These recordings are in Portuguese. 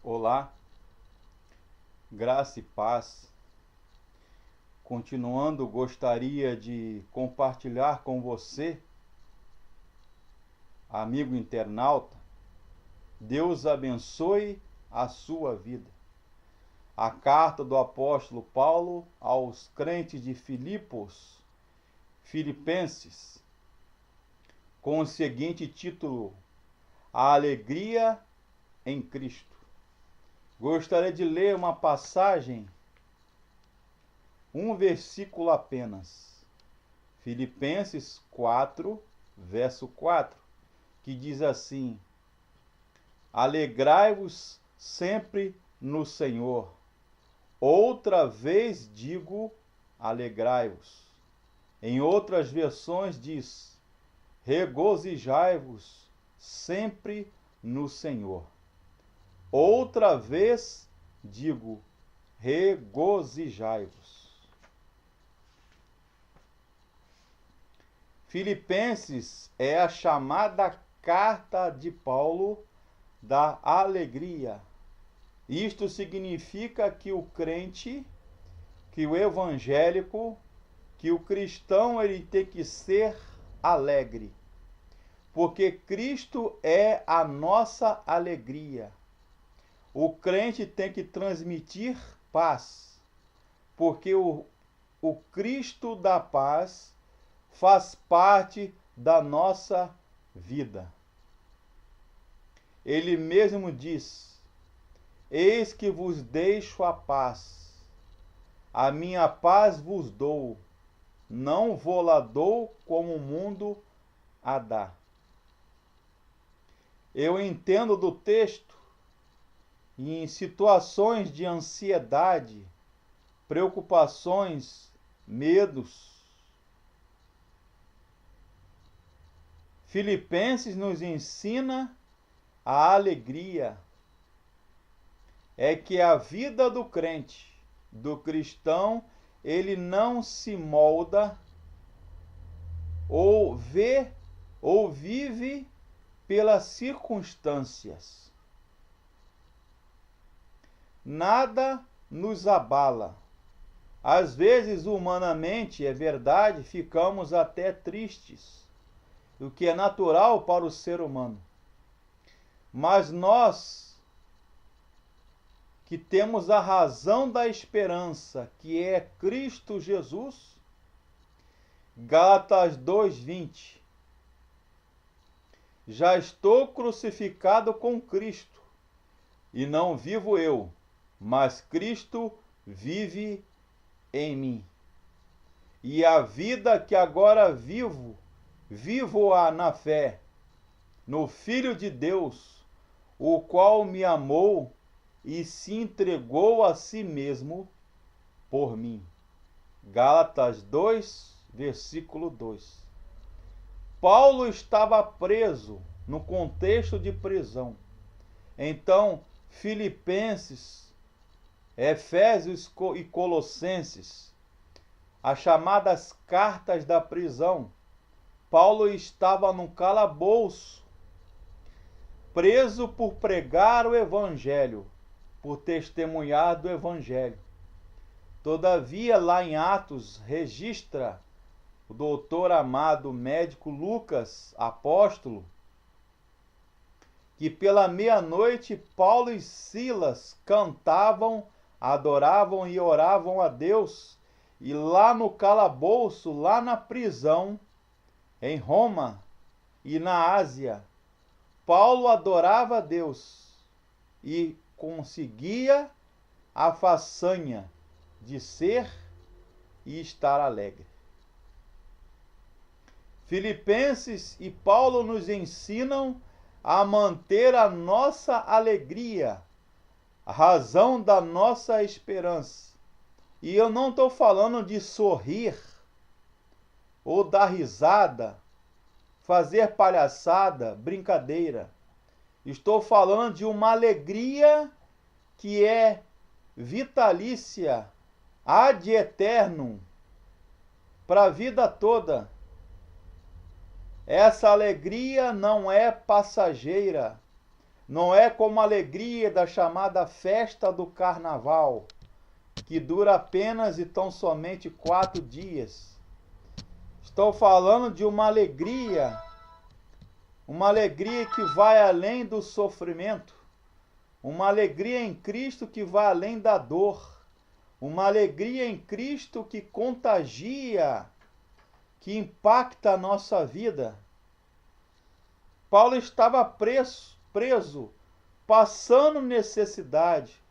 Olá, graça e paz. Continuando, gostaria de compartilhar com você, amigo internauta, Deus abençoe a sua vida. A carta do apóstolo Paulo aos crentes de Filipenses, com o seguinte título: A alegria em Cristo. Gostaria de ler uma passagem, um versículo apenas, Filipenses 4, verso 4, que diz assim: Alegrai-vos sempre no Senhor. Outra vez digo, alegrai-vos. Em outras versões diz: regozijai-vos sempre no Senhor. Outra vez digo, regozijai-vos. Filipenses é a chamada carta de Paulo da alegria. Isto significa que o crente, que o evangélico, que o cristão, ele tem que ser alegre. Porque Cristo é a nossa alegria. O crente tem que transmitir paz, porque o Cristo da paz faz parte da nossa vida. Ele mesmo diz: eis que vos deixo a paz, a minha paz vos dou, não vou-la dou como o mundo a dá. Eu entendo do texto, e em situações de ansiedade, preocupações, medos, Filipenses nos ensina a alegria. É que a vida do crente, do cristão, ele não se molda ou vê ou vive pelas circunstâncias. Nada nos abala. Às vezes, humanamente, é verdade, ficamos até tristes, o que é natural para o ser humano. Mas nós, que temos a razão da esperança, que é Cristo Jesus, Gálatas 2:20, já estou crucificado com Cristo, e não vivo eu, mas Cristo vive em mim. E a vida que agora vivo, vivo-a na fé, no Filho de Deus, o qual me amou e se entregou a si mesmo por mim. Gálatas 2, versículo 2. Paulo estava preso no contexto de prisão. Então, Filipenses, Efésios e Colossenses, as chamadas cartas da prisão, Paulo estava num calabouço, preso por pregar o evangelho, por testemunhar do evangelho. Todavia, lá em Atos, registra o doutor amado médico Lucas, apóstolo, que pela meia-noite Paulo e Silas cantavam, adoravam e oravam a Deus, e lá no calabouço, lá na prisão, em Roma e na Ásia, Paulo adorava a Deus e conseguia a façanha de ser e estar alegre. Filipenses e Paulo nos ensinam a manter a nossa alegria, a razão da nossa esperança. E eu não estou falando de sorrir, ou dar risada, fazer palhaçada, brincadeira. Estou falando de uma alegria que é vitalícia, ad eternum, para a vida toda. Essa alegria não é passageira, Não é como a alegria da chamada festa do carnaval, que dura apenas e tão somente 4 dias. Estou falando de uma alegria que vai além do sofrimento, uma alegria em Cristo que vai além da dor, uma alegria em Cristo que contagia, que impacta a nossa vida. Paulo estava preso, passando necessidade,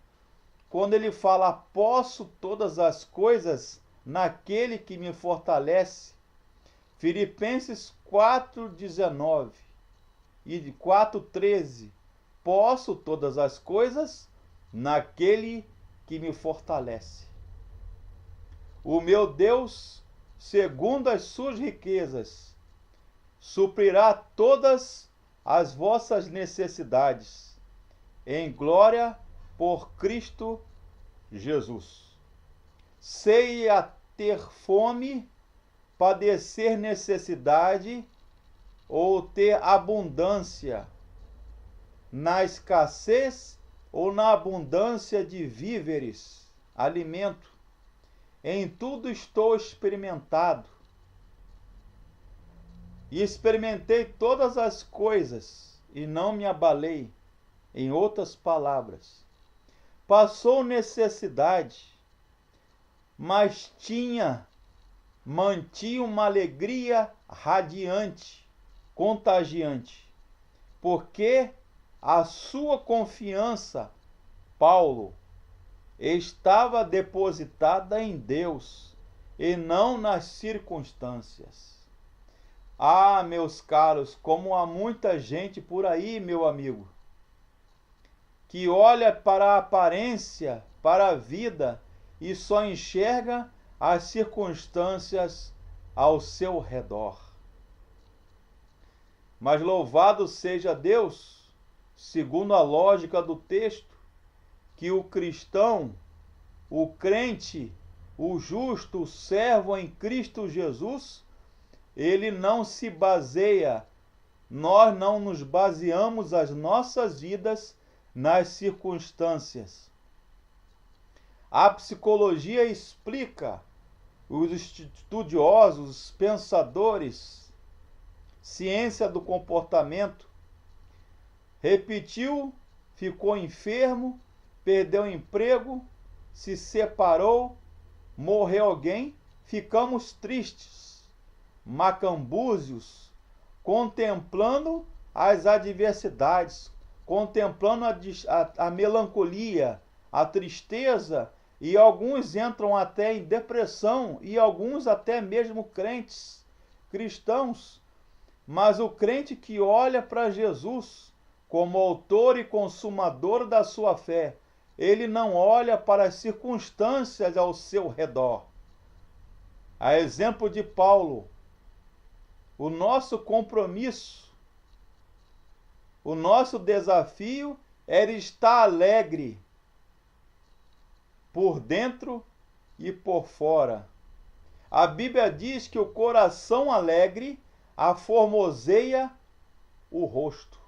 quando ele fala: posso todas as coisas naquele que me fortalece. Filipenses 4:19 e 4:13. Posso todas as coisas naquele que me fortalece. O meu Deus, segundo as suas riquezas, suprirá todas as vossas necessidades, em glória por Cristo Jesus. Sei a ter fome, padecer necessidade ou ter abundância, na escassez ou na abundância de víveres, alimento. Em tudo estou experimentado e experimentei todas as coisas e não me abalei. Em outras palavras, passou necessidade, mas mantinha uma alegria radiante, contagiante, porque a sua confiança, Paulo, estava depositada em Deus e não nas circunstâncias. Ah, meus caros, como há muita gente por aí, meu amigo, que olha para a aparência, para a vida e só enxerga as circunstâncias ao seu redor. Mas louvado seja Deus, segundo a lógica do texto, que o cristão, o crente, o justo, o servo em Cristo Jesus, ele não se baseia, nós não nos baseamos as nossas vidas nas circunstâncias. A psicologia explica, os estudiosos, os pensadores, ciência do comportamento, repetiu, ficou enfermo, perdeu emprego, se separou, morreu alguém, ficamos tristes, macambúzios, contemplando as adversidades, contemplando a melancolia, a tristeza, e alguns entram até em depressão, e alguns até mesmo crentes, cristãos. Mas o crente que olha para Jesus como autor e consumador da sua fé, ele não olha para as circunstâncias ao seu redor. A exemplo de Paulo, o nosso compromisso, o nosso desafio era estar alegre por dentro e por fora. A Bíblia diz que o coração alegre aformoseia o rosto.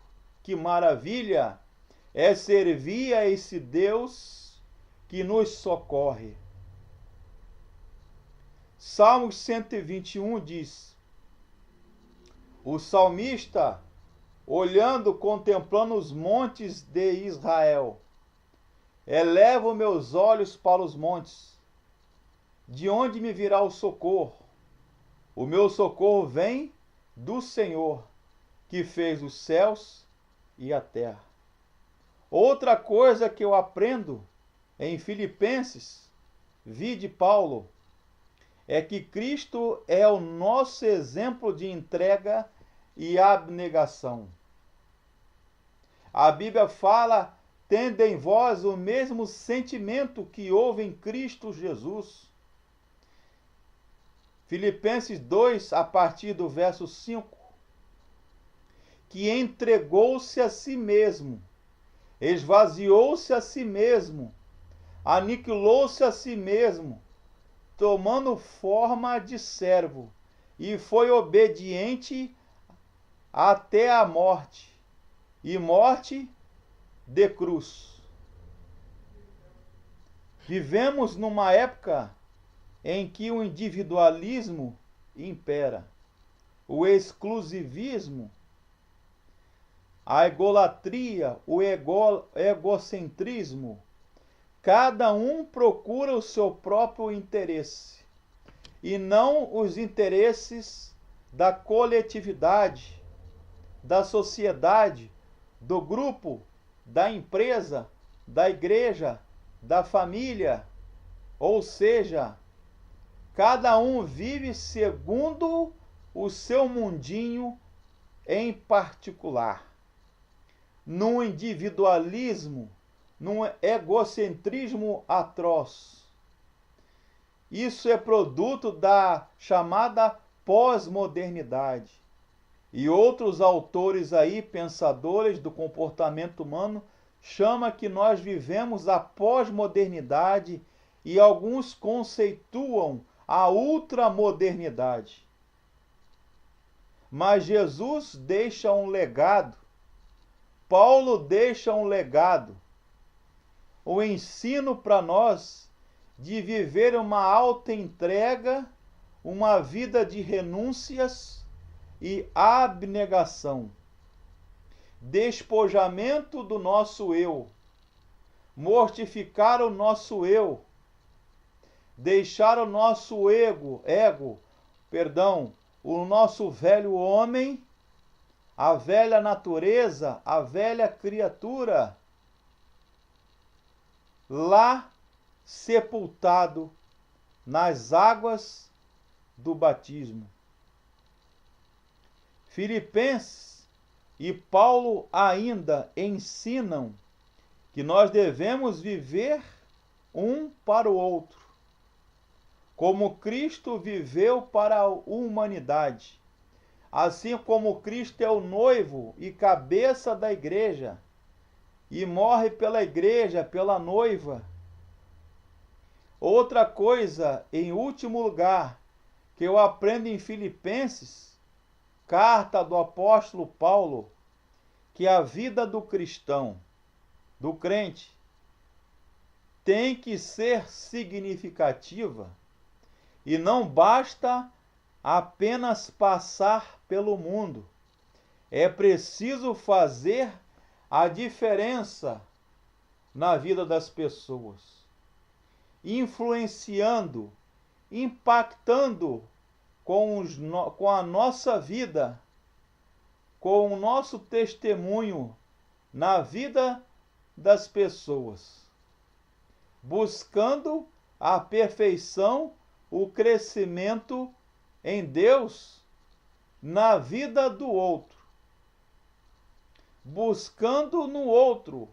Que maravilha é servir a esse Deus que nos socorre. Salmos 121 diz: o salmista, olhando, contemplando os montes de Israel, elevo meus olhos para os montes. De onde me virá o socorro? O meu socorro vem do Senhor, que fez os céus e a terra. Outra coisa que eu aprendo em Filipenses, vide Paulo, é que Cristo é o nosso exemplo de entrega e abnegação. A Bíblia fala: tende em vós o mesmo sentimento que houve em Cristo Jesus. Filipenses 2, a partir do verso 5, que entregou-se a si mesmo, esvaziou-se a si mesmo, aniquilou-se a si mesmo, tomando forma de servo, e foi obediente até a morte, e morte de cruz. Vivemos numa época em que o individualismo impera, o exclusivismo, a egolatria, o egocentrismo. Cada um procura o seu próprio interesse e não os interesses da coletividade, da sociedade, do grupo, da empresa, da igreja, da família. Ou seja, cada um vive segundo o seu mundinho em particular, num individualismo, num egocentrismo atroz. Isso é produto da chamada pós-modernidade. E outros autores aí, pensadores do comportamento humano, chamam que nós vivemos a pós-modernidade e alguns conceituam a ultramodernidade. Mas Jesus deixa um legado, Paulo deixa um legado, o ensino para nós de viver uma alta entrega, uma vida de renúncias e abnegação, despojamento do nosso eu, mortificar o nosso eu, deixar o nosso o nosso velho homem, a velha natureza, a velha criatura, lá sepultado nas águas do batismo. Filipenses e Paulo ainda ensinam que nós devemos viver um para o outro, como Cristo viveu para a humanidade. Assim como Cristo é o noivo e cabeça da igreja, e morre pela igreja, pela noiva. Outra coisa, em último lugar, que eu aprendo em Filipenses, carta do apóstolo Paulo, que a vida do cristão, do crente, tem que ser significativa e não basta apenas passar pelo mundo. É preciso fazer a diferença na vida das pessoas, influenciando, impactando com a nossa vida, com o nosso testemunho na vida das pessoas, buscando a perfeição, o crescimento em Deus na vida do outro, buscando no outro,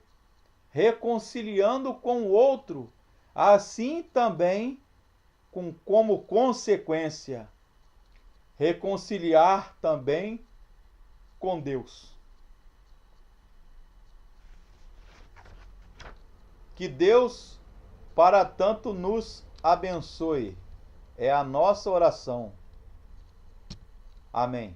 reconciliando com o outro, assim também como consequência, reconciliar também com Deus. Que Deus, para tanto, nos abençoe. É a nossa oração. Amém.